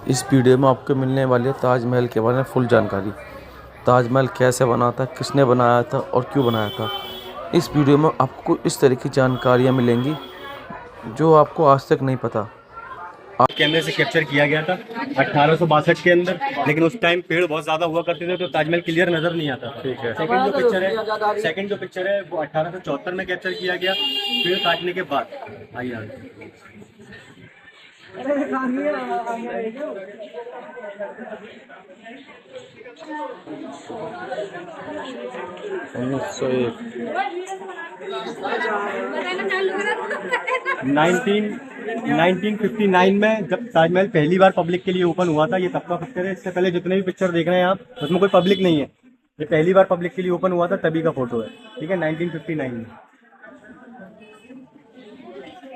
इस वीडियो में आपको मिलने वाली है ताजमहल के बारे में फुल जानकारी। ताजमहल कैसे बना था, किसने बनाया था और क्यों बनाया था। इस वीडियो में आपको इस तरह की जानकारियाँ मिलेंगी जो आपको आज तक नहीं पता। कैमरे से कैप्चर किया गया था 1862 के अंदर, लेकिन उस टाइम पेड़ बहुत ज्यादा हुआ करते थे तो ताजमहल क्लियर नजर नहीं आता। ठीक है। सेकंड जो पिक्चर है वो 1874 में कैप्चर किया गया, पेड़ काटने के बाद। आइए 1959 में जब ताजमहल पहली बार पब्लिक के लिए ओपन हुआ था, ये तब का पिक्चर है। इससे पहले जितने भी पिक्चर देख रहे हैं आप, उसमें कोई पब्लिक नहीं है। ये पहली बार पब्लिक के लिए ओपन हुआ था, तभी का फोटो है। ठीक है, 1959 में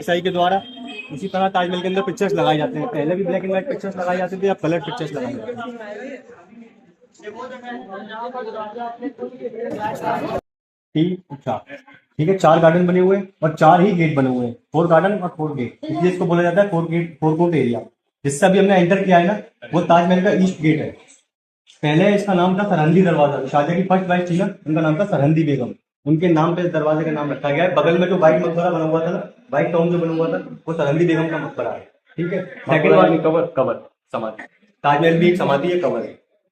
ईसाई के द्वारा इसी तरह ताजमहल के अंदर पिक्चर्स लगाए जाते हैं। पहले भी ब्लैक एंड व्हाइट पिक्चर्स लगाए जाते थे, अब कलर पिक्चर्स लगाए जाते हैं। अच्छा, ठीक है। 4 गार्डन बने हुए हैं और 4 ही गेट बने हुए हैं। 4 गार्डन और 4 गेट, इसलिए इसको बोला जाता है 4 गेट, 4 कोर्ट एरिया। जिससे अभी हमने एंटर किया है ना, वो ताजमहल का ईस्ट गेट है। पहले इसका नाम था सरहंदी दरवाजा। शाहजहां की फर्स्ट वाइफ थी ना, उनका नाम था सरहंदी बेगम। उनके नाम पे इस दरवाजे का नाम रखा गया है। बगल में जो व्हाइट मकबरा बना हुआ था ना, व्हाइट टॉम जो बना हुआ था, वो सरहंदी बेगम का मकबरा है। ठीक है। सेकंड वाली कवर समाधि। ताजमहल भी एक समाधि है, कवर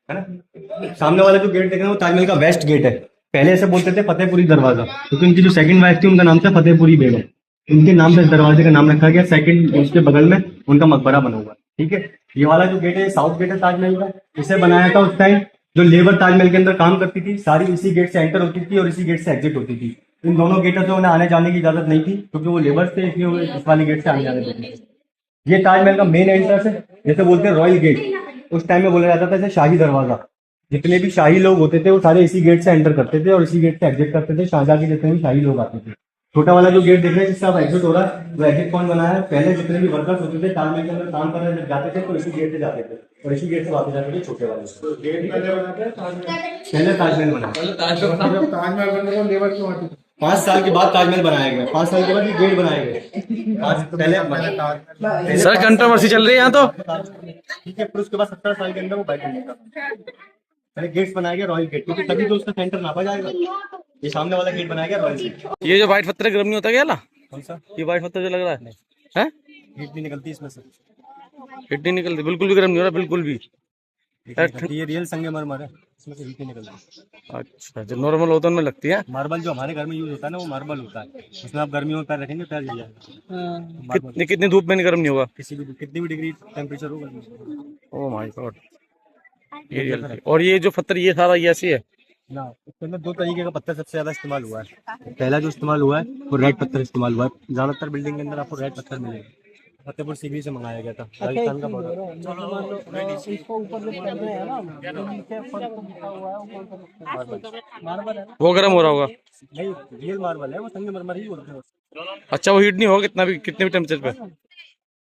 है ना। सामने वाला जो गेट देख रहे हैं वो ताजमहल का वेस्ट गेट है। पहले ऐसे बोलते थे फतेहपुरी दरवाजा, क्योंकि उनकी जो सेकंड वाइफ थी उनका नाम था फतेहपुरी बेगम। उनके नाम पे इस दरवाजे का नाम रखा गया। सेकंड उसके बगल में उनका मकबरा बना हुआ है। ठीक है। ये वाला जो गेट है साउथ गेट है ताजमहल का। इसे बनाया था उस टाइम जो लेबर ताजमहल के अंदर काम करती थी, सारी इसी गेट से एंटर होती थी और इसी गेट से एग्जिट होती थी। इन दोनों गेटों से उन्हें आने जाने की इजाजत नहीं थी, क्योंकि वो लेबर थे, इसलिए वो इस वाले गेट से आने जाने देते थे। ये ताजमहल का मेन एंट्रेंस है, जैसे बोलते हैं रॉयल गेट। उस टाइम में बोला जाता था इसे शाही दरवाजा। जितने भी शाही लोग होते थे वो सारे इसी गेट से एंटर करते थे और इसी गेट से एग्जिट करते थे। शाहजहां के जितने भी शाही लोग आते थे। छोटा वाला जो गेट देख रहे हैं जिससे आप एग्जिट हो रहा है, वो एग्जिट कौन बनाया है? पहले जितने भी वर्कर्स होते थे ताजमहल के अंदर काम करने जब जाते थे तो इसी गेट से जाते थे और इसी गेट से वापस जाते थे छोटे वाले से। पहले ताजमहल बना। ताजमहल बनने को लेबर क्यों आती? 5 साल के बाद ताजमहल बनाया गया। 5 साल के बाद ये गेट बनाए गए। पहले सर कंट्रोवर्सी चल रही है यहाँ तो। ठीक है, फिर उसके बाद 17 साल के अंदर वो बैठ गया। पहले गेट्स बनाया गया रॉयल गेट, क्योंकि तभी तो उसका सेंटर नापा जाएगा। ये सामने वाला गेट बनाया गया रॉयल गेट। ये जो व्हाइट पत्थर गर्म नहीं होता क्या ला? कौन सा? ये व्हाइट पत्थर जो लग रहा है, हैं? हीट नहीं निकलती इसमें से। हिट नहीं निकलती, बिल्कुल भी गर्म नहीं हो रहा, बिल्कुल भी। ये रियल संगमरमर है, इसमें से हीट नहीं निकलती। अच्छा, जो नॉर्मल होता है उनमें लगती है। मार्बल जो हमारे घर में यूज होता है ना, वो मार्बल होता है। उसमें आप गर्मियों में पैर रखेंगे, पैर जल जाएगा। कितनी कितनी धूप में नहीं गर्म नहीं होगा? कितनी भी डिग्री टेम्परेचर होगा। Oh my God. ये रियल। और ये जो पत्थर ये सारा ये ऐसी है ना, इसके अंदर 2 तरीके का पत्थर सबसे ज्यादा इस्तेमाल हुआ है। पहला जो इस्तेमाल हुआ है वो रेड पत्थर इस्तेमाल हुआ है। ज्यादातर बिल्डिंग के अंदर आपको रेड पत्थर मिलेगा। फतेहपुर सीकरी से मंगाया गया था, राजस्थान का बॉर्डर। वो गर्म हो रहा होगा। नहीं, रियल मार्बल है वो, संगमरमर ही बोलते हैं। अच्छा, वो हीट नहीं होगा कितना भी, कितने भी टेम्परेचर पे।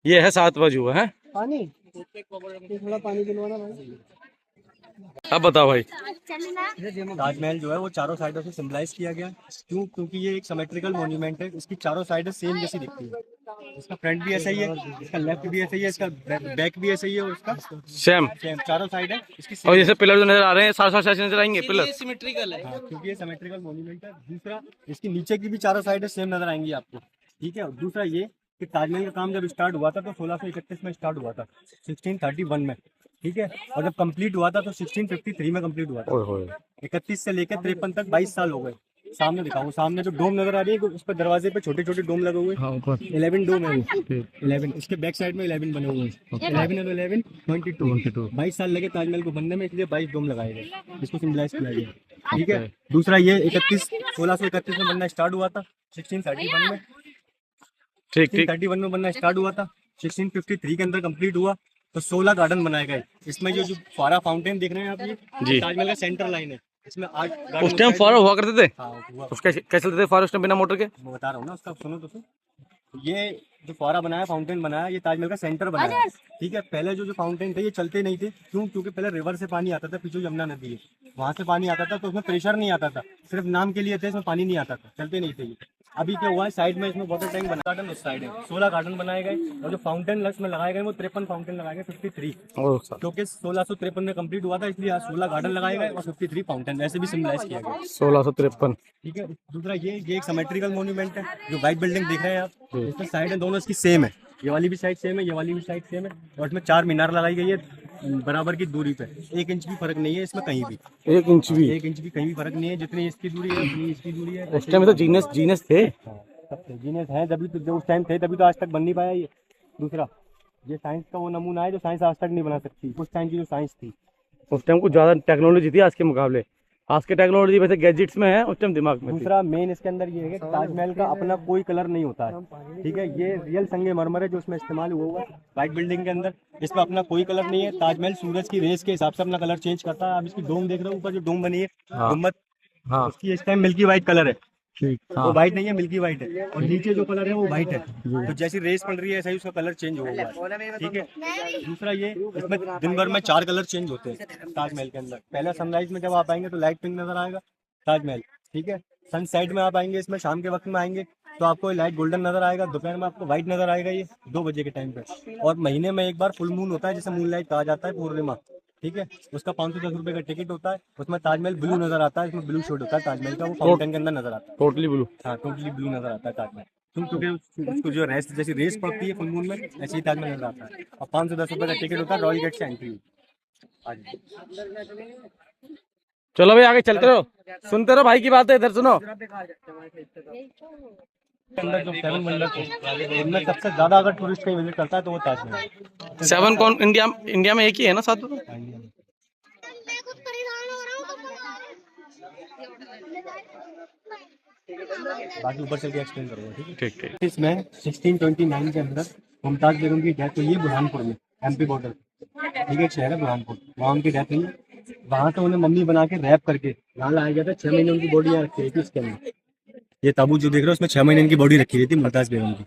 ये है 7 बजे हुआ है। पानी थोड़ा पानी दिलवाना भाई। अब बताओ भाई। ताजमहल जो है वो चारों साइडों से सिंबलाइज किया गया। क्यों? क्योंकि ये एक सिमेट्रिकल मॉन्यूमेंट है। इसकी चारों साइडें सेम जैसी दिखती है। इसका फ्रंट भी ऐसा ही है, इसका लेफ्ट भी ऐसा ही है, इसका बैक भी ऐसा ही है और इसका सेम सेम चारों साइड है इसकी। और जैसे पिलर जो नजर आ रहे हैं साथ साथ नजर आएंगे पिलर। सिमेट्रिकल है। हाँ, क्योंकि ये सिमेट्रिकल मॉन्यूमेंट है। दूसरा, इसकी नीचे की भी चारों साइडें सेम नजर आएंगी आपको। ठीक है। और दूसरा ये कि ताजमहल का काम जब स्टार्ट हुआ था तो 1631 में स्टार्ट हुआ था, 1631 में। ठीक है। और जब कंप्लीट हुआ था तो 1653 में कंप्लीट हुआ था। 31 से लेकर 53 तक 22 साल हो गए। सामने दिखाऊं, सामने जो डोम नजर आ रही है उस पर दरवाजे पे छोटे छोटे डोम लगे हुए हैं। 11 डोम है वो। 11 इसके बैक साइड में 11 बने हुए हैं। 11 और 11 22। 22 साल लगे ताजमहल को बनने में, इसलिए 22 डोम लगाए गए, इसको सिंबलाइज किया गया। ठीक है। दूसरा ये 1631 में बनना स्टार्ट हुआ था, 1631 में। ठीक ठीक। 1631 में बनना स्टार्ट हुआ था, 1653 के अंदर कंप्लीट हुआ। तो 16 गार्डन बनाए गए। इसमें जो फुहारा फाउंटेन देख रहे हैं आप, ये ताजमहल का सेंटर लाइन है। इसमें 8 उस टाइम फुहारा हुआ करते थे। हाँ, हुआ। उसके कैसे चलते थे फुहारे उस टाइम बिना मोटर के? मैं बता रहा हूँ ना, उसका सुनो तो। ये जो फुहारा बनाया, फाउंटेन बनाया, ये ताजमहल का सेंटर बनाया। ठीक है। पहले जो फाउंटेन थे ये चलते नहीं थे। क्यों? क्योंकि पहले रिवर से पानी आता था, पीछे यमुना नदी है, वहां से पानी आता था, तो उसमें प्रेशर नहीं आता था। सिर्फ नाम के लिए थे, इसमें पानी नहीं आता था, चलते नहीं थे ये। अभी क्या हुआ है, साइड में इसमें वाटर टैंक बना, गार्डन उस साइड है, 16 गार्डन बनाए गए और जो फाउंटेन लक्स में लगाए गए वो 53 फाउंटेन लगाए गए, 53, ओ सर, क्योंकि 1653 में कंप्लीट हुआ था, इसलिए आज 16 गार्डन लगाए गए और 53 फाउंटेन ऐसे भी सिम्बलाइज किया गया। 1653। ठीक है। दूसरा ये एक सिमेट्रिकल मॉन्यूमेंट है, जो व्हाइट बिल्डिंग देख रहे हैं आप, इसमें साइड है दोनों इसकी सेम है, ये वाली भी साइड सेम है, ये वाली भी साइड सेम है, और इसमें 4 मीनार लगाई गई है बराबर की दूरी पे, 1 इंच भी फर्क नहीं है इसमें कहीं भी, 1 इंच भी? 1 इंच भी कहीं भी फर्क नहीं है, जितनी इसकी दूरी है उतनी इसकी दूरी है। उस टाइम तो जीनियस जीनियस थे। सबसे जीनियस है, जब तो जो उस टाइम थे तभी तो आज तक बन नहीं पाया ये। दूसरा ये साइंस का वो नमूना है जो साइंस आज तक नहीं बना सकती, उस टाइम की जो साइंस थी। उस टाइम कुछ ज़्यादा टेक्नोलॉजी थी आज के मुकाबले। आज के टेक्नोलॉजी वैसे गैजेट्स में है, उस टाइम दिमाग में थी। दूसरा मेन इसके अंदर ये है कि ताजमहल का अपना कोई कलर नहीं होता है, ठीक है, ये रियल संगमरमर है जो उसमें इस्तेमाल हुआ है व्हाइट बिल्डिंग के अंदर, इसमें अपना कोई कलर नहीं है। ताजमहल सूरज की रेस के हिसाब से अपना कलर चेंज करता है। आप इसकी डोम देख रहे हो, ऊपर जो डोम बनी है गुम्बद, हाँ उसकी इस टाइम मिल्की व्हाइट कलर है, ठीक, वो व्हाइट नहीं है, मिल्की व्हाइट है, और नीचे जो कलर है वो व्हाइट है, तो जैसी रेस पड़ रही है ऐसा ही उसका कलर चेंज होगा, ठीक है। दूसरा ये इसमें दिन भर में 4 कलर चेंज होते हैं ताजमहल के अंदर। पहला सनराइज में जब आप आएंगे तो लाइट पिंक नजर आएगा ताजमहल, ठीक है। सनसेट में आप आएंगे, इसमें शाम के वक्त में आएंगे तो आपको लाइट गोल्डन नजर आएगा, दोपहर में आपको व्हाइट नजर आएगा, ये 2 बजे के टाइम पे। और महीने में एक बार फुल मून होता है जिसे मून लाइट कहा जाता है, पूर्णिमा, ठीक है, उसका 510 रुपए का टिकट होता है, उसमें ताजमहल ब्लू नजर आता है, इसमें ब्लू शेड होता है ताजमहल का, वो फाउंटेन के अंदर नजर आता है, टोटली ब्लू। हाँ टोटली ब्लू नजर आता है ताजमहल, क्योंकि उसको जो रेस जैसी रेस पड़ती है फुल मून में ऐसे ही ताजमहल नजर आता है। और 510 रुपए का टिकट होता है, रॉयल गेट से एंट्री। चलो भाई आगे चलते रहो, सुनते रहो भाई की बात है, इधर सुनो। के अंदर जो 7 वंडर थे उनमें सबसे ज्यादा अगर टूरिस्ट कहीं विजिट करता है तो वो ताजमहल। 7 कौन इंडिया में एक ही है ना, 7? बाकी ऊपर चल के एक्सप्लेन करूंगा, ठीक है। ठीक ठीक। इसमें 1629 के अंदर मुमताज बेगम की डेथ हुई है बुरहानपुर में, एमपी बॉर्डर, ठीक है, एक शहर है बुरहानपुर, वहाँ उनकी डेथ हुई। वहाँ से उन्हें मम्मी बना के रैप करके यहाँ लाया गया था। 6 महीने उनकी बॉडी यहाँ रखी हुई थी इसके अंदर। ये ताबूत जो देख रहे हो उसमें 6 महीने इनकी बॉडी रखी हुई थी मुमताज बेगम की,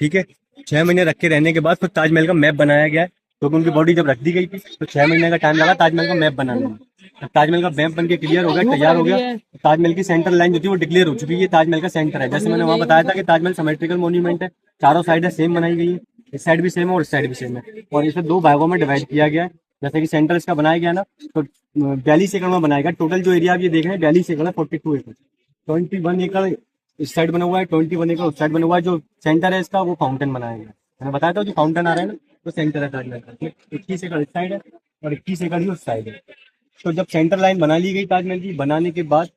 ठीक है। 6 महीने रख के रहने के बाद फिर ताजमहल का मैप बनाया गया है, क्योंकि उनकी बॉडी जब रख दी गई थी तो 6 महीने का टाइम लगा ताजमहल का मैप बनाने में। ताजमहल का मैप बन के क्लियर हो गया, तैयार हो गया। ताजमहल की सेंटर लाइन जो थी वो डिक्लेयर हो चुकी है, ये ताजमहल का सेंटर है। जैसे मैंने वहाँ बताया था कि ताजमहल सिमेट्रिकल मॉन्यूमेंट है, चारों साइड सेम बनाई गई है, इस साइड भी सेम है और इस साइड भी सेम है, और इसे 2 भागों में डिवाइड किया गया है। जैसे कि सेंटर इसका बनाया गया ना, तो 42 एकड़ में बनाया गया। टोटल जो एरिया आप ये देख रहे हैं 42 एकड़ है, 42 एकड़, 21 एकड़ इस साइड बना हुआ है, 21 एकड़ उस साइड बना हुआ है। जो सेंटर है इसका वो फाउंटेन बनाया गया, मैंने बताया था जो फाउंटेन आ रहा है ना तो सेंटर है ताजमहल का। 21 एकड़ इस साइड है और 21 एकड़ ही उस साइड है। तो जब सेंटर लाइन बना ली गई ताजमहल की, बनाने के बाद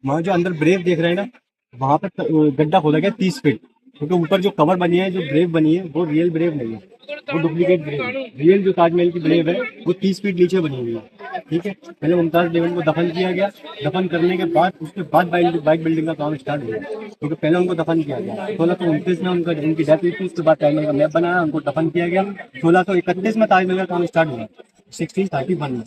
वहाँ जो अंदर ब्रेव देख रहे हैं ना, वहाँ पे गड्ढा खोदा गया 30 फीट, क्योंकि ऊपर जो कवर बनी है, जो ब्रेव बनी है वो रियल ब्रेव नहीं है, वो डुप्लीकेट ब्रेव है। रियल जो ताजमहल की ब्रेव है वो 30 फीट नीचे बनी हुई है, ठीक है। पहले मुमताज बेगम को दफन किया गया, दफन करने के बाद उसके बाद व्हाइट बिल्डिंग का काम स्टार्ट हुआ, क्योंकि पहले उनको दफन किया गया। 1629 में उनकी डेथ हुई थी, उसके बाद ताजमहल का मैप बनाया, उनको दफन किया गया। 1631 में ताजमहल का काम स्टार्ट हुआ, 1631 में,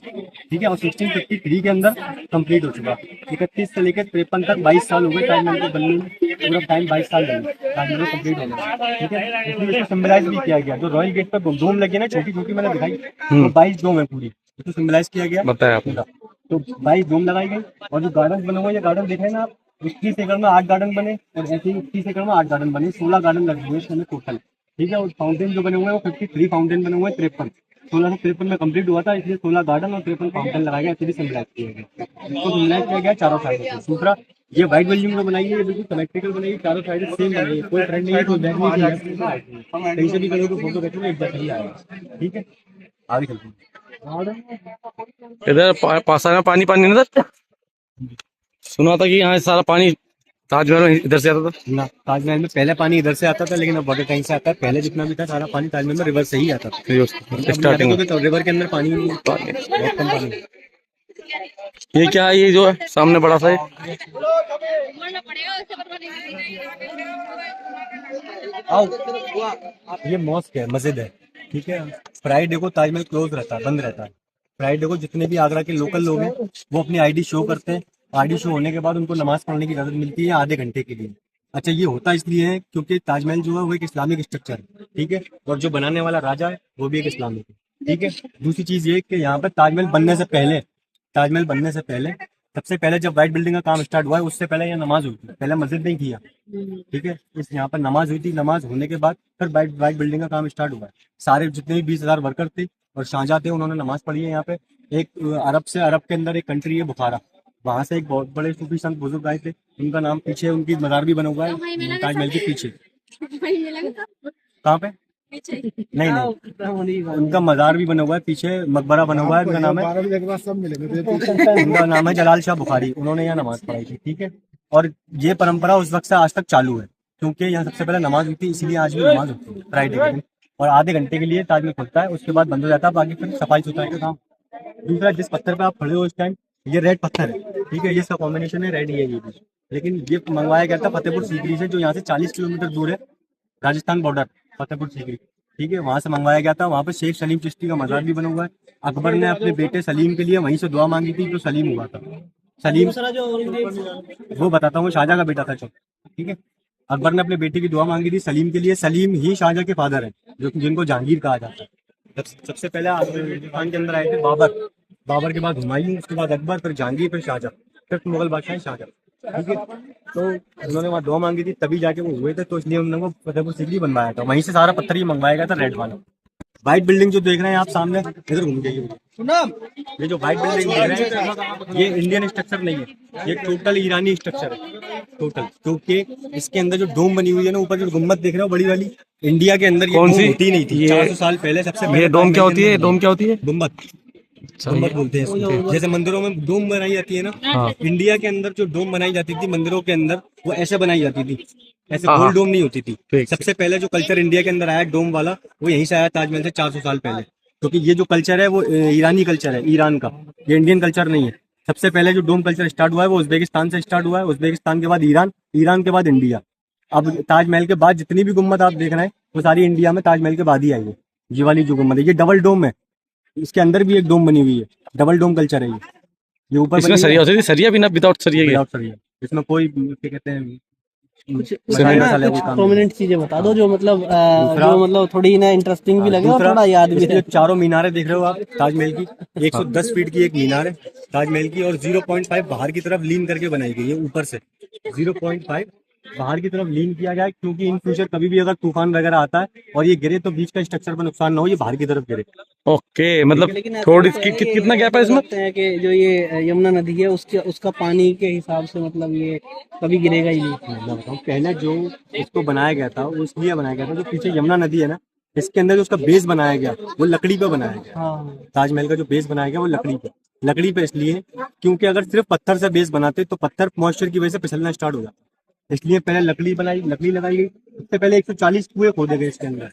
ठीक है, और 1653 के अंदर कंप्लीट हो चुका। 31 से लेकर 53 तक 22 साल हो गए ताजमहल को बनने में, पूरा टाइम 22 साल लगे ताजमहल कंप्लीट हो गया, ठीक है। इसमें इसको सिंबलाइज भी किया गया, जो रॉयल गेट पर डोम लगी है ना छोटी छोटी मैंने दिखाई, तो 22 डोम है पूरी, इसको सिंबलाइज किया गया, बताया आपने। तो 22 डोम लगाई गई। और जो गार्डन बने हुए, ये गार्डन देख रहे हैं ना आप, 21 एकड़ में 8 गार्डन बने, और ऐसे ही 21 एकड़ में 8 गार्डन बने, 16 गार्डन लगे हुए इसमें टोटल, ठीक है। और फाउंटेन जो बने हुए हैं वो 53 फाउंटेन बने हुए हैं, 53 1653 में कंप्लीट हुआ था, इसलिए 16 गार्डन और 53 फाउंटेन लगाया गया, इसलिए सिंबलाइज किया गया, इसको सिंबलाइज किया गया चारों साइड से। दूसरा ये व्हाइट बिल्डिंग जो बनाई है ये बिल्कुल सिमेट्रिकल बनाई है, चारों साइड सेम बनाई है, कोई फ्रंट नहीं है, कोई बैक नहीं है, कहीं से भी करोगे फोटो खींचोगे एक जैसा ही आएगा, ठीक है। आगे चलते हैं। इधर पासा में पानी पानी नजर सुना था कि यहाँ से सारा पानी ताजमहल में इधर से आता था ना, ताजमहल में पहले पानी इधर से आता था, लेकिन अब वाटर टैंक से आता है। पहले जितना भी था सारा पानी ताजमहल में रिवर से ही आता था, स्टार्टिंग में। तो रिवर के अंदर पानी नहीं है, बहुत कम पानी है। ये क्या है, ये जो है सामने बड़ा सा है? ये मॉस्क है, मस्जिद है, ठीक है। फ्राइडे को ताजमहल क्लोज रहता है, बंद रहता है। फ्राइडे को जितने भी आगरा के लोकल लोग हैं वो अपनी आईडी शो करते हैं। आईडी शो होने के बाद उनको नमाज पढ़ने की इजाजत मिलती है आधे घंटे के लिए। अच्छा, ये होता इसलिए है क्योंकि ताजमहल जो है वो एक इस्लामिक स्ट्रक्चर है, ठीक है, और जो बनाने वाला राजा है वो भी एक इस्लामिक है, ठीक है। दूसरी चीज ये कि यहाँ पर ताजमहल बनने से पहले सबसे पहले जब व्हाइट बिल्डिंग का काम स्टार्ट हुआ है उससे पहले यहाँ नमाज हुई थी, पहले मस्जिद नहीं किया। ठीक है, इस यहाँ पर नमाज हुई थी, नमाज होने के बाद फिर व्हाइट बिल्डिंग का काम स्टार्ट हुआ है। सारे जितने भी 20,000 वर्कर थे और शाहजहाँ थे उन्होंने नमाज पढ़ी है यहाँ पे। एक अरब के अंदर एक कंट्री है बुखारा, वहां से एक बहुत बड़े सूफी संत बुजुर्ग आए थे, उनका नाम पीछे उनकी मजार भी बना हुआ है ताजमहल के पीछे। कहाँ पे? नहीं नहीं, उनका मजार भी बना हुआ है पीछे, मकबरा बना हुआ है, उनका नाम है उनका नाम है जलाल शाह बुखारी, उन्होंने यहाँ नमाज पढ़ाई थी। ठीक है, और ये परंपरा उस वक्त से आज तक चालू है, क्योंकि यहाँ सबसे पहले नमाज हुई थी, इसीलिए आज भी नमाज होती है फ्राइडे के दिन। और आधे घंटे के लिए ताजमहल खुलता है, उसके बाद बंद हो जाता है, बाकी फिर सफाई सुथराई का काम। दूसरा, जिस पत्थर पे आप खड़े हो इस टाइम, ये रेड पत्थर है। ठीक है, ये इसका कॉम्बिनेशन है रेड, ये भी। लेकिन ये मंगवाया गया था फतेहपुर सीकरी से, जो यहाँ से 40 किलोमीटर दूर है, राजस्थान बॉर्डर, फतेहपुर सीकरी। ठीक है, वहां से मंगवाया गया था। वहां पे शेख सलीम चिश्ती का मजार भी बना हुआ है। अकबर ने अपने बेटे सलीम के लिए वहीं से दुआ मांगी थी, जो सलीम हुआ था। सलीम वो बताता हूँ, शाहजहाँ का बेटा था। ठीक है, अकबर ने अपने बेटे की दुआ मांगी थी सलीम के लिए। सलीम ही शाहजहाँ के फादर है, जो जिनको जहांगीर कहा जाता है। सबसे पहले हिंदुस्तान के अंदर आए थे बाबर के बाद हुमायूं, उसके बाद अकबर, फिर जहांगीर, फिर शाहजहाँ, फिर मुगल बादशाह शाहजहाँ। ठीक है, तो उन्होंने वहाँ दुआ मांगी थी, तभी जाके वो हुए थे, तो इसलिए उन्होंने वो फतेहपुर सीकरी बनवाया था। वहीं से सारा पत्थर ही मंगवाया गया था, रेड वाला। व्हाइट बिल्डिंग जो देख रहे हैं आप सामने, इधर घूम जाइए। ये जो व्हाइट बिल्डिंग देख रहे हैं, ये इंडियन स्ट्रक्चर नहीं है, ये टोटल ईरानी स्ट्रक्चर है, टोटल। क्योंकि इसके अंदर जो डोम बनी हुई है ना, ऊपर जो गुम्बद देख रहे हो बड़ी वाली, इंडिया के अंदर ये कौन सी होती नहीं थी। 400 साल पहले सबसे पहले ये डोम क्या होती है? डोम क्या होती है? गुम्बद, गुम्बद बोलते हैं इसको। जैसे मंदिरों में डोम बनाई जाती है ना, इंडिया के अंदर जो डोम बनाई जाती थी मंदिरों के अंदर, वो ऐसे बनाई जाती थी, ऐसे गोल डोम नहीं होती थी। सबसे पहले जो कल्चर इंडिया के अंदर आया डोम वाला, वो यहीं से आया, ताजमहल से 400 साल पहले। क्योंकि ये जो कल्चर है वो ईरानी कल्चर है, ईरान का, ये इंडियन कल्चर नहीं है। सबसे पहले जो डोम कल्चर स्टार्ट हुआ है वो उज्बेकिस्तान से स्टार्ट हुआ है, उज्बेकिस्तान के बाद ईरान, ईरान के बाद इंडिया। अब ताजमहल के बाद जितनी भी गुम्बद आप देख रहे हैं वो सारी इंडिया में ताजमहल के बाद ही आई है। ये वाली जो गुम्बद है, ये डबल डोम है, इसके अंदर भी एक डोम बनी हुई है, डबल डोम कल्चर है ये ऊपर इसमें सरिया होती थी, सरिया बिना विदाउट सरिया के? विदाउट सरिया, इसमें कोई क्या कहते हैं, कुछ प्रोमिनेंट चीजें बता दो जो मतलब जो मतलब थोड़ी ना इंटरेस्टिंग भी लगे और थोड़ा याद भी रहे। चारों मीनारें देख रहे हो आप ताजमहल की, 110 फीट की एक मीनार है ताजमहल की, और 0.5 बाहर की तरफ लीन करके बनाई गई है। ऊपर से 0.5 बाहर की तरफ लीन किया गया है, क्योंकि इन फ्यूचर कभी भी अगर तूफान वगैरह आता है और ये गिरे तो बीच का स्ट्रक्चर पर नुकसान ना हो, ये बाहर की तरफ गिरे। ओके, मतलब थोड़ी कितना गैप है इसमें? कि जो ये यमुना नदी है उसका पानी के हिसाब से मतलब ये कभी गिरेगा ही नहीं। मैं बताऊं, पहले जो इसको बनाया गया था वो इसलिए बनाया गया था, जो पीछे यमुना नदी है ना, इसके अंदर जो उसका बेस बनाया गया वो लकड़ी पे बनाया गया। ताजमहल का जो बेस बनाया गया वो लकड़ी पे इसलिए, क्योंकि अगर सिर्फ पत्थर से बेस बनाते तो पत्थर मॉइस्चर की वजह से फिसलना स्टार्ट हो जाता, इसलिए पहले लकड़ी लगाई गई। उससे पहले 140 कुएं खोदे गए इसके अंदर,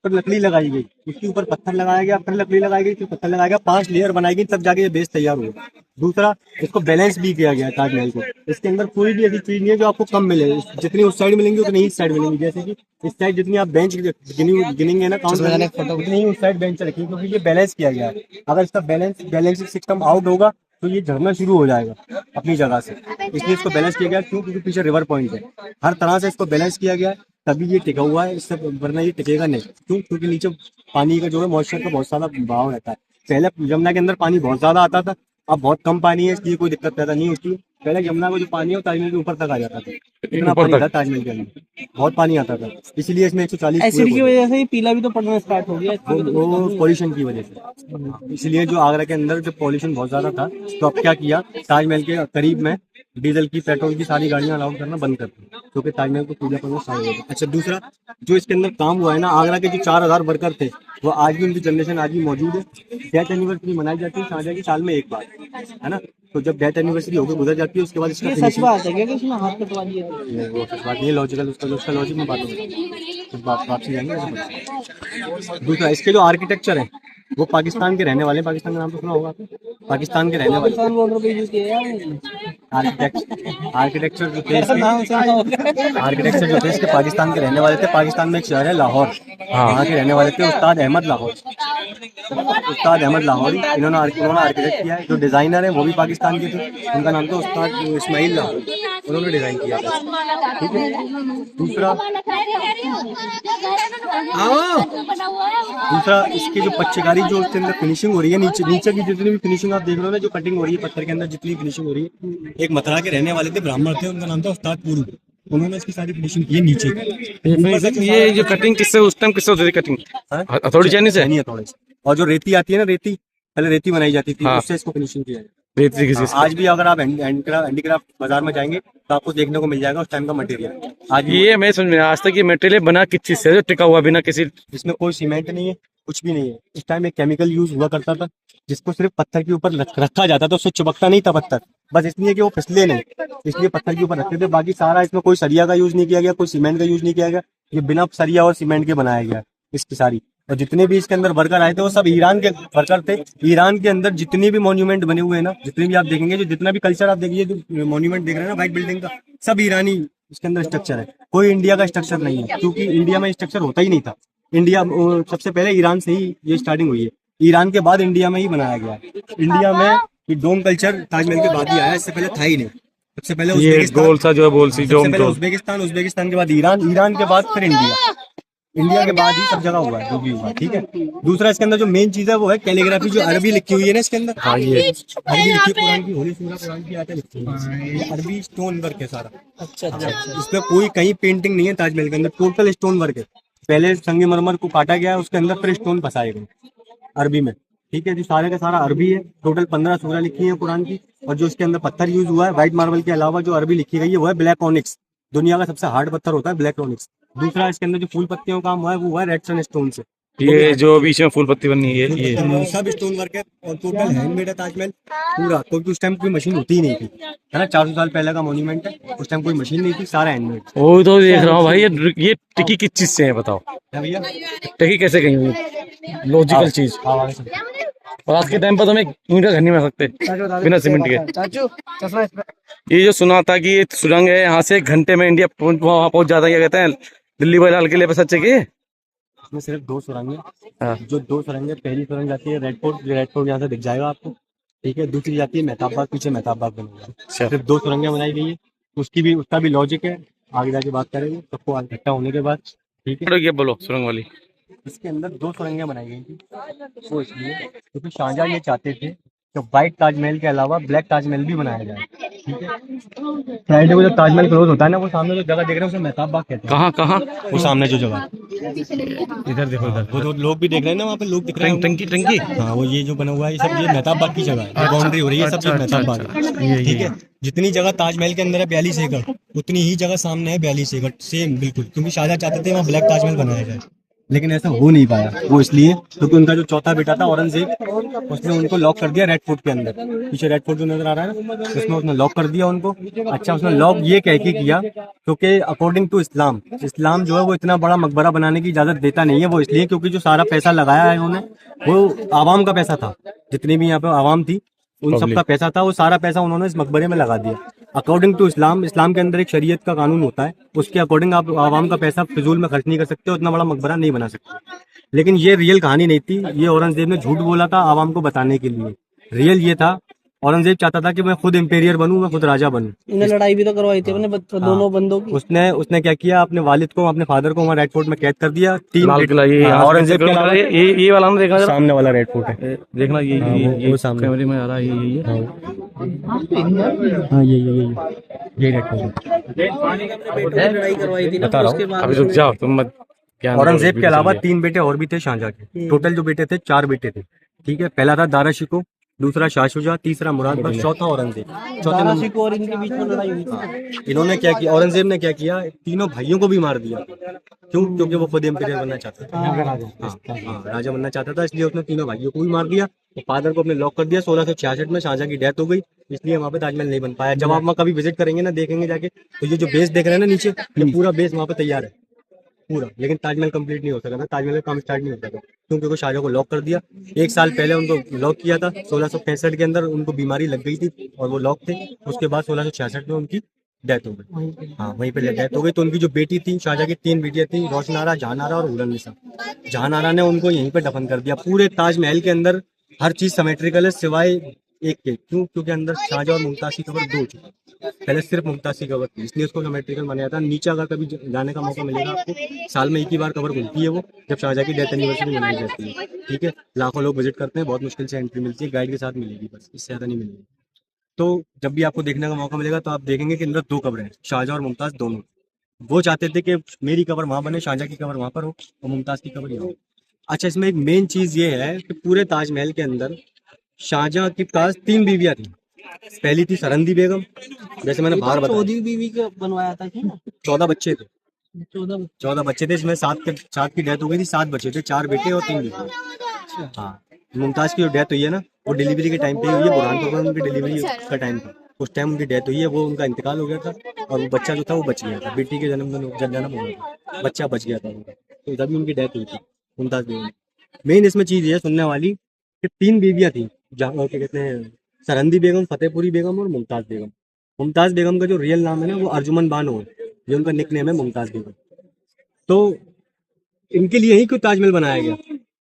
फिर लकड़ी लगाई गई, उसके ऊपर पत्थर लगाया गया, फिर लकड़ी लगाई गई, फिर पत्थर लगाया गया, 5 लेयर बनाई गई, तब जाके ये बेस तैयार हुआ। दूसरा, इसको बैलेंस भी किया गया ताजमहल को, इसके अंदर कोई भी ऐसी चीज नहीं है जो आपको कम मिले, जितनी उस साइड मिलेंगी उतनी इस साइड मिलेंगी। जैसे कि इस साइड जितनी आप बेंच गिनेंगे ना काउंट उतनी ही उस साइड बेंच रखी, क्योंकि ये बैलेंस किया गया है। अगर इसका बैलेंस सिस्टम आउट होगा तो ये झरना शुरू हो जाएगा अपनी जगह से, इसलिए इसको बैलेंस किया गया। क्यों? क्योंकि पीछे रिवर पॉइंट है, हर तरह से इसको बैलेंस किया गया है, तभी ये टिका हुआ है, इससे वरना ये टिकेगा नहीं। क्यों? क्योंकि नीचे पानी का जो है मॉइस्चर का बहुत सारा बहाव रहता है। पहले यमुना के अंदर पानी बहुत ज्यादा आता था, अब बहुत कम पानी है, इसलिए कोई दिक्कत पैदा नहीं होती। पहले यमुना का जो पानी है वो ताजमहल के ऊपर तक आ जाता था, इतना पानी था ताजमहल के अंदर, बहुत पानी आता था, इसलिए इसमें 140 एसिड की वजह से ही पीला भी तो पड़ना स्टार्ट हो गया, वो पॉल्यूशन की वजह से। इसलिए जो आगरा के अंदर जो पॉल्यूशन बहुत ज्यादा था, तो अब क्या किया, ताजमहल के करीब में डीजल की, पेट्रोल की सारी गाड़ियां अलाउड करना बंद कर दी, क्योंकि ताजमहल को पूजा करना सारी हो गया। अच्छा, दूसरा जो इसके अंदर काम हुआ है ना, आगरा के जो 4000 वर्कर थे वो आज भी, उनकी जनरेशन आज भी मौजूद है। डेथ एनिवर्सरी मनाई जाती है शाहजहाँ की साल में एक बार, है ना, तो जब डेथ एनिवर्सरी होकर गुजर जाती है उसके बाद इसका सच बात है क्या इसमें हाथ कटवाई है? वो सच बात नहीं है, लॉजिकल उसका लॉजिक में बात होगी, वापसी जाएंगे। दूसरा, इसके जो आर्किटेक्चर है वो पाकिस्तान के रहने वाले, पाकिस्तान का नाम तो सुना होगा आपने, पाकिस्तान के रहने वाले आर्किटेक्चर जो थे इसके पाकिस्तान के रहने वाले थे। पाकिस्तान में एक शहर है लाहौर, वहाँ के रहने वाले थे उस्ताद अहमद लाहौर। उस्ताद अहमद लाहौरी, उन्होंने आर्किटेक्ट किया है। जो डिज़ाइनर है वो भी पाकिस्तान के थे, उनका नाम था उस्ताद इस्माइल लाहौरी, उन्होंने डिज़ाइन किया था। ठीक है। दूसरा इसकी जो पच्चीकारी जो उसके अंदर फिनिशिंग हो रही है, नीचे की जितनी भी फिनिशिंग आप देख रहे हो ना, जो कटिंग हो रही है पत्थर के अंदर जितनी फिनिशिंग हो रही है, एक मथुरा के रहने वाले थे, ब्राह्मण थे, उनका नाम था उस्ताद पूरू, उन्होंने इसकी सारी फिनिशिंग की है नीचे। ये जो कटिंग किससे उस टाइम किससे होती थी कटिंग? हथौड़ी चैनी से? थोड़े से। और जो रेती आती है ना, रेती पहले रेती बनाई जाती थी, उससे इसको फिनिशिंग किया है। रेती किसी से? आज भी अगर आप हैंडीक्राफ्ट बाजार में जाएंगे तो आपको देखने को मिल जाएगा उस टाइम का मटेरियल। आज ये मैं समझ में आज तक ये मटेरियल बना किस चीज से, जो टिका हुआ बिना किसी? इसमें कोई सीमेंट नहीं है, कुछ भी नहीं है। इस टाइम एक केमिकल यूज हुआ करता था जिसको सिर्फ पत्थर के ऊपर रखा जाता था, उससे चिपकता नहीं था पत्थर, बस इसलिए कि वो फिसले नहीं, इसलिए पत्थर के ऊपर रखते थे। बाकी सारा इसमें कोई सरिया का यूज नहीं किया गया, कोई सीमेंट का यूज नहीं किया गया, ये बिना सरिया और सीमेंट के बनाया गया इसकी सारी। और जितने भी इसके अंदर वर्कर आए थे वो सब ईरान के वर्कर थे। ईरान के अंदर जितने भी मॉन्यूमेंट बने हुए हैं ना, जितने भी आप देखेंगे, जो जितना भी कल्चर आप देखिए, जो मॉन्यूमेंट देख रहे हैं ना व्हाइट बिल्डिंग का, सब ईरानी इसके अंदर स्ट्रक्चर है, कोई इंडिया का स्ट्रक्चर नहीं है, क्योंकि इंडिया में स्ट्रक्चर होता ही नहीं था। इंडिया सबसे पहले ईरान से ही ये स्टार्टिंग हुई है, ईरान के बाद इंडिया में ही बनाया गया है। इंडिया में ये डोम कल्चर ताजमहल के बाद ही आया, इससे पहले था ही नहीं। सबसे पहले गोल सा जो है बोल सी डोम, उज्बेकिस्तान, उज्बेकिस्तान के बाद ईरान के बाद फिर इंडिया के बाद ही सब जगह हुआ है जो भी हुआ। ठीक है। दूसरा इसके अंदर जो मेन चीज है वो है कैलीग्राफी, जो अरबी लिखी हुई है ना इसके अंदर। हाँ, ये अरबी लिखी कुरान की, होली सूरह कुरान की आयतें लिखी हुई है, ये अरबी स्टोन वर्क है सारा। अच्छा। इसमें कोई कहीं पेंटिंग नहीं है ताजमहल के अंदर, टोटल स्टोन वर्क है। पहले संगमरमर को काटा गया, उसके अंदर फिर स्टोन फंसाए गए अरबी में। ठीक है। जो सारे का सारा अरबी है। टोटल 15 सूरह लिखी है कुरान की, और जो इसके अंदर पत्थर यूज हुआ है व्हाइट मार्बल के अलावा जो अरबी लिखी गई है वो है ब्लैक ऑनिक्स। दुनिया का सबसे हार्ड पत्थर होता है ब्लैक ऑनिक्स। दूसरा इसके अंदर जो फूल पत्तियों का काम हुआ है वो हुआ है रेड सन स्टोन से। ये जो बीच में फूल पत्ती बनी है ये सब स्टोन वर्क है, और टोटल हैंडमेड है ताजमहल पूरा, क्योंकि उस टाइम कोई मशीन होती ही नहीं थी, है ना। 400 साल पहले का मॉन्यूमेंट है, उस टाइम कोई मशीन नहीं थी, सारा हैंडमेड। वो तो देख रहा हूँ भाई, ये टिकी किस चीज से है बताओ? भैया टिकी कैसे गई हुई? लॉजिकल चीज। और आज के टाइम पर तो हम एक ईंट का घर नहीं बना सकते बिना सीमेंट के। ये जो सुना था कि ये सुरंग है, यहाँ से 1 घंटे में इंडिया पहुंच जाता है, क्या कहते हैं, दिल्ली वाले लाल किले पे, सच है कि? इसमें सिर्फ 2 सुरंगें, जो 2 सुरंगें, पहली सुरंग जाती है रेड फोर्ट यहाँ से दिख जाएगा आपको। ठीक है। दूसरी जाती है मेहताब बाग, पीछे मेहताब बाग बनेगा। सिर्फ 2 सुरंगें बनाई गई है, उसका भी लॉजिक है, आगे जाके बात करेंगे सबको इकट्ठा होने के बाद। ठीक है। ये बोलो सुरंग वाली। इसके अंदर 2 सुरंगें बनाई गई थी, वो इसलिए क्योंकि शाहजहां ये चाहते थे कि व्हाइट ताजमहल के अलावा ब्लैक ताजमहल भी बनाया जाए। ठीक है। फ्राइडे को जब ताजमहल क्लोज होता है ना, वो सामने जो जगह देख रहे हैं उसे मेहताब बाग कहते हैं। कहाँ? वो सामने जो जगह, इधर देखो, इधर वो जो लोग भी देख रहे हैं ना, वहाँ पे लोग दिख रहे हैं, टंकी। हाँ, वो ये जो बना हुआ है ये सब, ये मेहताब बाग की जगह है, बाउंड्री हो रही है, सब ये मेहताब बाग है। ठीक है। जितनी जगह ताजमहल के अंदर है 42 एकड़, उतनी ही जगह सामने है 42 एकड़, सेम बिल्कुल, क्योंकि शाहजहां चाहते थे वहाँ ब्लैक ताजमहल बनाया जाए, लेकिन ऐसा हो नहीं पाया। वो इसलिए क्योंकि उनका जो चौथा बेटा था औरंगजेब, उसने उनको लॉक कर दिया रेड फोर्ट के अंदर। पीछे रेड फोर्ट जो नजर आ रहा है ना, उसमें उसने लॉक कर दिया उनको। अच्छा, उसने लॉक ये कह के किया क्योंकि अकॉर्डिंग टू इस्लाम जो है वो इतना बड़ा मकबरा बनाने की इजाजत देता नहीं है। वो इसलिए क्योंकि जो सारा पैसा लगाया है उन्होंने, वो आवाम का पैसा था, जितनी भी यहाँ पे आवाम थी उन सबका पैसा था, वो सारा पैसा उन्होंने इस मकबरे में लगा दिया। अकॉर्डिंग टू इस्लाम के अंदर एक शरीयत का कानून होता है, उसके अकॉर्डिंग आप आवाम का पैसा फिजूल में खर्च नहीं कर सकते, उतना बड़ा मकबरा नहीं बना सकते। लेकिन ये रियल कहानी नहीं थी, ये औरंगजेब ने झूठ बोला था आवाम को बताने के लिए। रियल ये था, औरंगजेब चाहता था कि मैं खुद एम्पेरियर बनूं, मैं खुद राजा बनूं। इन्हें लड़ाई भी तो करवाई थी अपने दोनों बंदों की। उसने क्या किया, अपने वालिद को, अपने फादर को वहाँ रेड फोर्ट में कैद कर दिया। 3 औरंगजेब के अलावा ये वाला ना, देखना सामने वाला रेड फोर्ट है, देखना ये सामने कैमरे में आ रहा है, ये हाँ ये रेड फोर्ट लड़ाई करवाई थी ना, उसके बाद अभी रुक जाओ तुम मत। औरंगजेब के अलावा 3 बेटे और भी थे शाहजहां के। टोटल जो बेटे थे 4 बेटे थे। ठीक है। पहला था दारा शिकोह, दूसरा शाह शुजा, तीसरा मुराद बख्श, चौथा औरंगजेब। चौथे नंबर और इनके बीच में लड़ाई हुई थी। इन्होंने क्या किया, औरंगजेब ने क्या किया, तीनों भाइयों को भी मार दिया। क्यों? क्योंकि वो खुद एम्पीरियर बनना चाहता था। हाँ, राजा बनना चाहता था, इसलिए उसने तीनों भाइयों को भी मार दिया। तो फादर को अपने लॉक कर दिया। 1666 में शाहजहां की डेथ हो गई, इसलिए वहाँ पे ताजमहल नहीं बन पाया। जब आप वहाँ कभी विजिट करेंगे ना, देखेंगे जाके, तो ये जो बेस देख रहे हैं ना नीचे, ये पूरा बेस वहाँ पे तैयार है पूरा, लेकिन ताजमहल कंप्लीट नहीं हो सका था, ताजमहल का काम स्टार्ट नहीं हो सका क्योंकि वो शाहजहां को लॉक कर दिया। 1 साल पहले उनको लॉक किया था, 1665 के अंदर उनको बीमारी लग गई थी और वो लॉक थे। उसके बाद 1666 में उनकी डेथ हो गई। हाँ वहीं पे डेथ हो गई। तो उनकी जो बेटी थी, शाहजहाँ की 3 बेटियां थी, रोशनारा, जहानारा और उलनिसा। जहानारा ने उनको यहीं पे दफन कर दिया। पूरे ताजमहल के अंदर हर चीज सिमेट्रिकल है सिवाय एक के। क्यों? क्योंकि अंदर शाहजहाँ और मुमताज की कबर 2 हो चुकी है। पहले सिर्फ मुमताज की कबर थी, इसलिए उसको सिमेट्रिकल बनाया था। नीचे अगर कभी जाने का मौका मिलेगा आपको, साल में एक ही बार कबर खुलती है वो, जब शाहजहाँ की डेथ एनिवर्सरी मनाई जाती है। ठीक है, लाखों लोग विजिट करते हैं, बहुत मुश्किल से एंट्री मिलती है, गाइड के साथ मिलेगी, बस इससे ज्यादा नहीं मिलेगी। तो जब भी आपको देखने का मौका मिलेगा तो आप देखेंगे कि अंदर 2 कब्रें हैं, शाहजहाँ और मुमताज दोनों। वो चाहते थे कि मेरी कब्र वहां बने, शाहजहाँ की कब्र वहां पर हो और मुमताज की कब्र यहाँ हो। अच्छा, इसमें एक मेन चीज ये है कि पूरे ताजमहल के अंदर शाहजहाँ के पास 3 बीवियां थी। पहली थी सरंदी बेगम, जैसे मैंने बाहर बताया। 14वीं बीवी का बनवाया था कि 14 बच्चे थे, 14। 14 बच्चे थे, इसमें 7 की डेथ हो गई थी, 7 बच्चे थे, 4 बेटे और 3 बेटियां। हाँ, मुमताज की जो डेथ हुई है ना, वो डिलीवरी के टाइम पे हुई है। बुरहानपुर में उनकी डिलीवरी का टाइम था, उस टाइम उनकी डेथ हुई है। वो उनका इंतकाल हो गया था और वो बच्चा जो था वो बच गया था। बेटी के जन्म हो गया था, बच्चा बच गया था उनका, तो तभी उनकी डेथ हुई थी मुमताज बेगम। मेन इसमें चीज ये सुनने वाली कि 3 बीवियां थी, जहाँ क्या कहते हैं, सरहंदी बेगम, फतेहपुरी बेगम और मुमताज बेगम। मुमताज बेगम का जो रियल नाम है ना, वो अर्जुमन बानो है, ये उनका निक नेम है मुमताज बेगम। तो इनके लिए ही क्यों ताजमहल बनाया गया,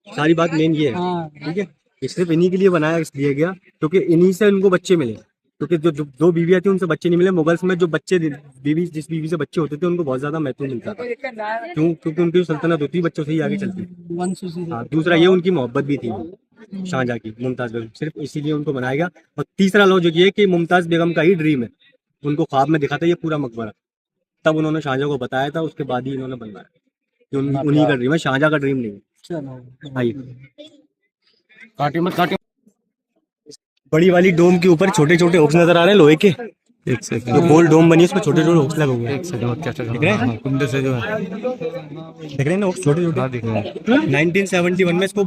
सारी बात मेन ये है। हाँ। ठीक है, ये सिर्फ इन्हीं के लिए बनाया इसलिए गया क्योंकि इन्हीं से उनको बच्चे मिले। क्योंकि जो 2 बीवियां थी उनसे बच्चे नहीं मिले। मुगल्स में जो बच्चे बीवी, जिस बीवी से बच्चे होते थे उनको बहुत ज्यादा महत्व मिलता था। क्यों? क्योंकि उनकी जो सल्तनत होती, बच्चों से ही आगे चलती थी। वंश उसी से। हाँ, दूसरा ये उनकी मोहब्बत भी थी शाहजहाँ की मुमताज बेगम, सिर्फ इसीलिए उनको बनाया गया। और तीसरा लॉजिक ये कि मुमताज बेगम का ही ड्रीम है, उनको ख्वाब में दिखा था ये पूरा मकबरा, तब उन्होंने शाहजहाँ को बताया था, उसके बाद ही इन्होंने बनवाया कि उन्हीं का ड्रीम है, शाहजहाँ का ड्रीम नहीं है। चलो आइए, काटे मत काटे। बड़ी वाली डोम के ऊपर छोटे छोटे हॉक्स नजर आ रहे हैं लोहे के। एक सेकंड, जो गोल डोम बनी है उसमें छोटे छोटे हॉक्स लगे हुए हैं। एक सेकंड, क्या दिख रहे हैं? कुंडे से जो है, देख रहे हैं ना हॉक्स छोटे छोटे? हाँ दिख रहे हैं। 1971 में इसको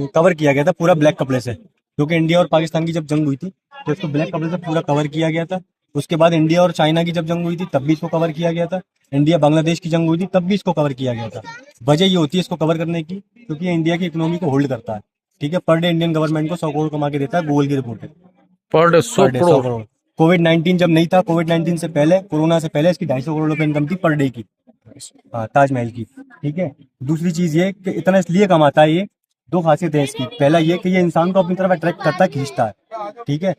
कवर किया गया था पूरा ब्लैक कपड़े से, क्योंकि इंडिया और पाकिस्तान की जब जंग हुई थी तो इसको ब्लैक कपड़े से पूरा कवर किया गया था। उसके बाद इंडिया और चाइना की जब जंग हुई थी तब भी इसको कवर किया गया था। इंडिया बांग्लादेश की जंग हुई थी तब भी इसको कवर किया गया था। वजह ये होती है इसको कवर करने की, क्योंकि ये इंडिया की इकोनॉमी को होल्ड करता है। ठीक है, पर डे इंडियन गवर्नमेंट को 100 करोड़ कमा के देता है, गूगल की रिपोर्ट है। Per day 100 crore. कोविड-19 जब नहीं था, कोविड-19 से पहले, कोरोना से पहले इसकी 250 करोड़ रुपए इनकम थी पर डे की, हाँ, ताजमहल की। ठीक है, दूसरी चीज ये कि इतना इसलिए कमाता है ये, 2 खासियत है इसकी। पहला ये कि ये इंसान को अपनी तरफ अट्रैक्ट करता है, खींचता है। ठीक है,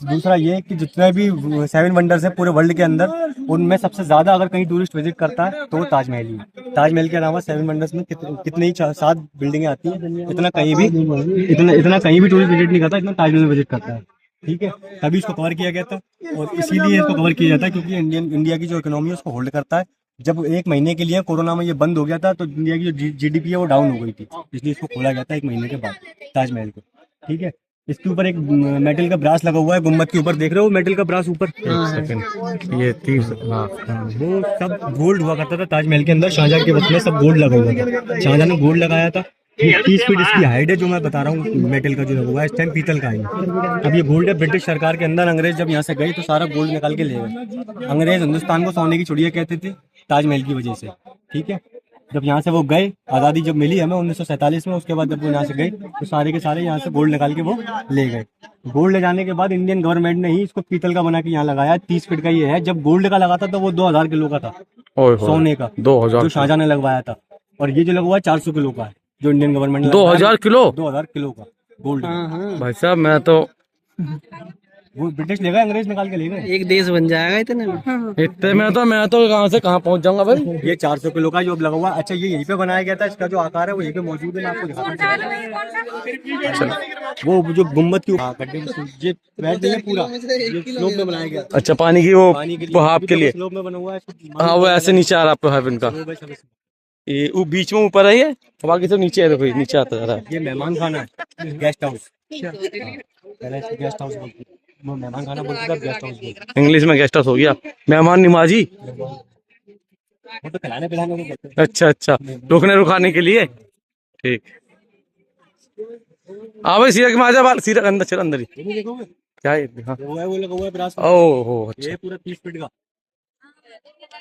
दूसरा ये कि जितने भी 7 वंडर्स है पूरे वर्ल्ड के अंदर, उनमें सबसे ज्यादा अगर कहीं टूरिस्ट विजिट करता है तो वो ताजमहल ही है। ताजमहल के अलावा 7 वंडर्स में कितनी ही 7 बिल्डिंगें आती है, इतना कहीं भी टूरिस्ट विजिट नहीं करता, इतना ताजमहल विजिट करता है। ठीक है, तभी इसको कवर किया गया था और इसीलिए इसको कवर किया जाता है क्योंकि इंडिया की जो इकोनॉमी है उसको होल्ड करता है। जब 1 महीने के लिए कोरोना में ये बंद हो गया था तो इंडिया की जो जीडीपी है वो डाउन हो गई थी, इसलिए इसको खोला गया था 1 महीने के बाद ताजमहल को। ठीक है, इसके ऊपर एक मेटल का ब्रास लगा हुआ है गुम्बद के ऊपर, देख रहे हो मेटल का ब्रास ऊपर? एक सेकंड, ये 30, हाँ, वो सब गोल्ड हुआ करता था ताजमहल के अंदर। शाहजहाँ के वक्त में सब गोल्ड लगा हुआ था, शाहजहाँ ने गोल्ड लगाया था। 30 फीट इसकी हाइट है, जो मैं बता रहा हूँ मेटल का जो लगा हुआ है, इस टाइम पीतल का है। अब ये गोल्ड है, ब्रिटिश सरकार के अंदर अंग्रेज जब यहाँ से गए तो सारा गोल्ड निकाल के ले गए। अंग्रेज हिंदुस्तान को सोने की चिड़िया कहते थे ताजमहल की वजह से। ठीक है, जब यहाँ से वो गए, आज़ादी जब मिली हमें 1947 में, उसके बाद जब वो यहाँ से गए तो सारे के सारे यहाँ से गोल्ड निकाल के वो ले गए। गोल्ड ले जाने के बाद इंडियन गवर्नमेंट ने ही इसको पीतल का बना के यहाँ लगाया। 30 फीट का ये है। जब गोल्ड का लगा था तो वो 2000 किलो का था, सोने का 2000 जो शाहजहाँ ने लगवाया था। और ये जो लगवा है 400 किलो का है, जो इंडियन गवर्नमेंट ने 2000 किलो 2000 किलो का गोल्ड। भाई साहब, मैं तो वो ब्रिटिश ले गए, अंग्रेज निकाल के ले गए। एक देश बन जाएगा इतने में। इतने में तो मैं तो कहाँ से कहाँ पहुँच जाऊंगा भाई। ये 400 किलो का जो अब लगा हुआ। अच्छा, ये यहीं पे बनाया गया था, इसका जो आकार है वो यहीं पे मौजूद है, मैं आपको दिखाता हूं। वो जो गुम्बद की गड्ढे में ये बैठ है पूरा, ये स्लोप में बनाया गया। अच्छा, पानी की वो पानी के बहाव के लिए, स्लोप में बना हुआ है। हाँ, वो ऐसे नीचे आ रहा है आपको इनका, ये वो बीच में ऊपर है, ये बाकी तो नीचे है। देखो ये नीचे आता जा रहा है। ये मेहमान खाना है, गेस्ट हाउस। पहले इसको गेस्ट हाउस बोलते थे, वो मेहमान खाना बोलते थे, अब गेस्ट हाउस बोलते हैं। इंग्लिश में गेस्ट हाउस हो गया, मेहमान निमाजी। वो तो खिलाने पिलाने को कहते हैं। अच्छा अच्छा, रुकने रुखाने के लिए। ठीक, हाँ भाई, सीरक में आ जा, सीरक अंदर चल, अंदर ही देखोगे क्या है। हाँ, वो है, वो लगा हुआ है ब्रास। ओहो, अच्छा, ये पूरा 30 फीट का।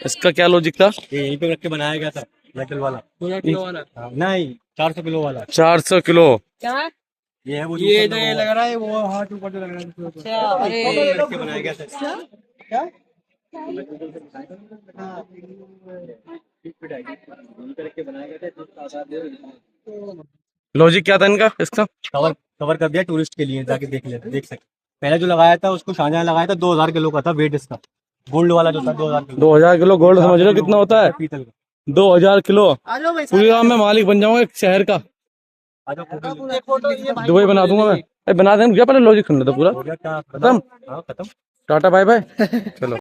इसका क्या लॉजिक था? ये यहीं पे रख के बनाया गया था, मेटल वाला। किलो वाला? नहीं, 400 किलो वाला। 400 किलो। ये है वो, ये तो ये लग रहा है वो हाथ ऊपर जो लग रहा है। अच्छा, अरे रख के बनाया गया था। क्या लॉजिक क्या था इनका इसका? कवर कवर कर दिया टूरिस्ट के लिए, जाके देख सकते। पहले जो लगाया था उसको शाहजहां लगाया था, 2000 किलो का था वेट इसका, गोल्ड वाला जो था 2000 किलो। 2000 किलो गोल्ड समझ लो कितना होता है? पीतल का। 2000 किलो। आ जाओ भाई पूरी रात में मालिक बन जाऊंगा एक शहर का, आ जाओ फोटो एक फोटो ये भाई दुबई बना दूंगा मैं। बना देंगे, पहले लॉजिक सुन लेते पूरा हो गया क्या खत्म। हाँ खत्म। टाटा बाय बाय चलो।